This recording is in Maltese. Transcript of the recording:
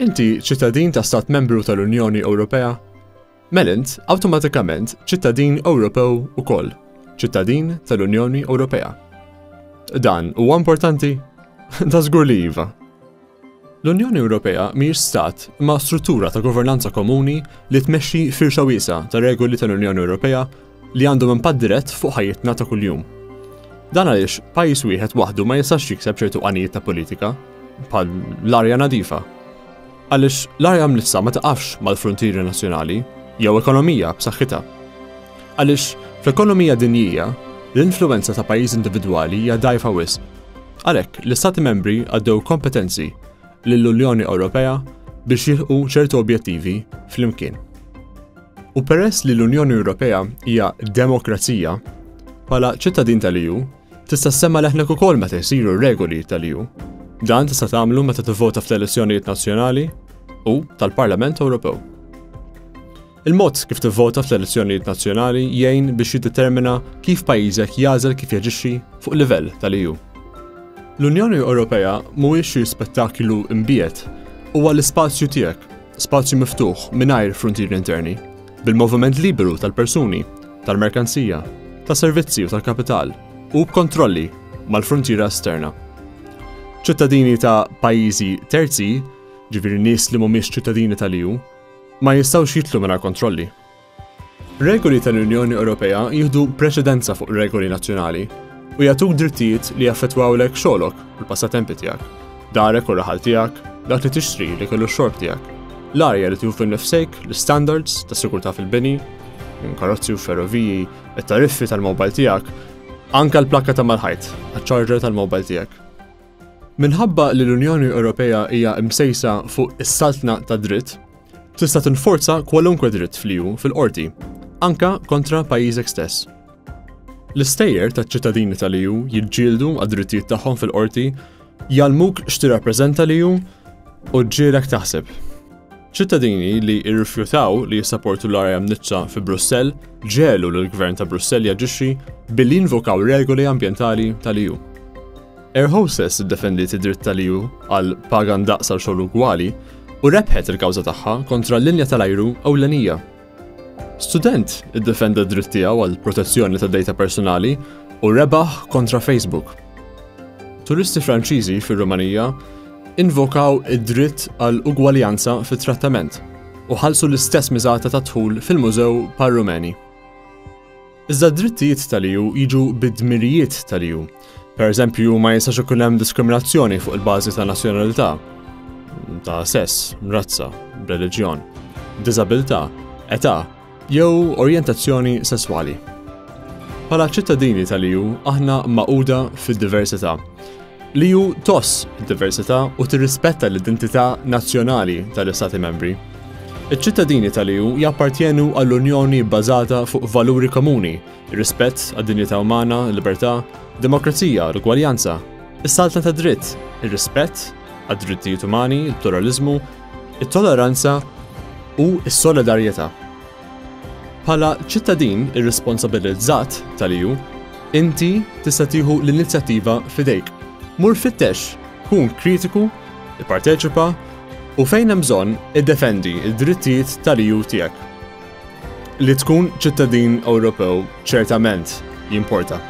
Inti ċittadin ta' stat membru tal-Unjoni Ewropea? Melint awtomatikament ċittadin Ewropew ukoll, ċittadin tal-Unjoni Ewropea. Dan huwa importanti? Ta' żgur li iva. L-Unjoni Ewropea mhijiex stat ma' struttura ta' governanza komuni li tmexxi firxa wiesa ta' regoli tal-Unjoni Ewropea li għandhom impatt dirett fuq ħajjitna ta' kuljum. Dan għaliex pajjiż wieħed waħdu ma jistax jikseb ċertu qanijiet ta' politika, bħal l-arja nadifa. Għaliex l-arja mlissa ma taqafx mal-frontieri nazzjonali jew ekonomija b'saħħitha. Għaliex fl-ekonomija dinjija l-influenza ta' pajjiż individwali hija dgħajfa wisq. Għalhekk l-Istati membri għaddew kompetenzi lill-Unjoni Ewropea biex jilħqu ċertu objettivi flimkien. U peress li l-Unjoni Ewropea hija demokrazija, bħala ċittadin tal-EU tista' semma leħnek ukoll meta jsiru regoli tal-EU. Dan tista' tagħmlu meta tivvota fl-elezzjonijiet nazzjonali u tal-Parlament Ewropew. Il-mod kif tivvota fl-elezzjonijiet nazzjonali jgħin biex jiddetermina kif pajjiżek jagħżel kif jaġixxi fuq livell tal-EU. L-Unjoni Ewropea mhuwiex xi spettaklu imbiet huwa l-ispazju tiegħek, spazju miftuħ mingħajr frontieri interni, bil-moviment liberu tal-persuni, tal-merkanzija, tas-servizzi u tal-kapital u b'kontrolli mal-frontiera esterna. ċittadini ta' pajjiżi terzi, ġifieri nies li mhumiex ċittadini tal-EU, ma jistgħux jitlu mingħajr kontrolli. Regoli tal-Unjoni Ewropea jieħdu preċedenza fuq regoli nazzjonali u jagħtuk drittijiet li jaffettwawlek xogħolok u l-passatempi tiegħek, darek u raħal tiegħek, dak li tixtri li kellu x-xorb tiegħek, l-arja li tieħu fin-nifsejk, l-standards tas-sigurtà fil-bini, karozzi u ferroviji, it-tariffi tal-mobile tiegħek, anke l-plakka ta' mal-ħajt, għaċ-charger tal-mobile tiegħek. Minħabba li l-Unjoni Ewropea hija msejsa fuq is-saltna ta' dritt, tista' tinforza kwalunkwe dritt fl-EU fil-qorti, anke kontra pajjiżek stess. L-istejjer taċ-ċittadini tal-EU jiġġieldu għad-drittijiet tagħhom fil-qorti jgħalmuk x'tirrappreżenta l-EU u ġġielek taħseb. ċittadini li rrifjutaw li jissapportu l-arja mniċċa fi Brussell ġelu lill-Gvern ta' Brussell jaġixxi billi jinvokaw regoli ambjentali tal-EU. Air Hostess iddefendiet id-dritt tal-EU għal paga ndaqsa l-xogħol ugwali u rebħet il-kawża tagħha kontra l-linja tal-ajru ewlenija. Student iddefenda d-dritt tiegħu għal protezzjoni tad-dejta personali u rebaħ kontra Facebook. Turisti Franċiżi fir-Rumanija invokaw id-dritt għal ugwaljanza fit-trattament u ħallsu l-istess miżata ta' dħul fil-mużew par-Rumeni. Iżda d-drittijiet tal-EU jiġu bid-dmirijiet tal-EU. Pereżempju, ma jistax ikun hemm diskriminazzjoni fuq il-bażi ta' nazzjonalità, ta' sess, razza, reliġjon, diżabilità, età jew orjentazzjoni sesswali. Bħala ċittadini tal-EU aħna maquda fid-diversità. L-EU toss id-diversità u tirrispetta l-identità nazzjonali tal-Istati membri. Iċ-ċittadini tal-EU jappartjenu għall-Unjoni bbażata fuq valuri komuni, ir-rispett għad-dinjità umana, l-libertà, demokrazija, l-ugwaljanza, is-saltna ta' dritt, ir-rispett għad-drittijiet umani, il-pluralizmu, it-toleranza u s-solidarjetà. Bħala ċittadin irresponsabilizzat tal-EU, inti tista' tieħu l-inizjattiva f'idejk. Mur fittex, kun kritiku, ipparteċipa u fejn hemm bżonn iddefendi d-drittijiet tal-EU tiegħek. Li tkun ċittadin Ewropew ċertament jimporta.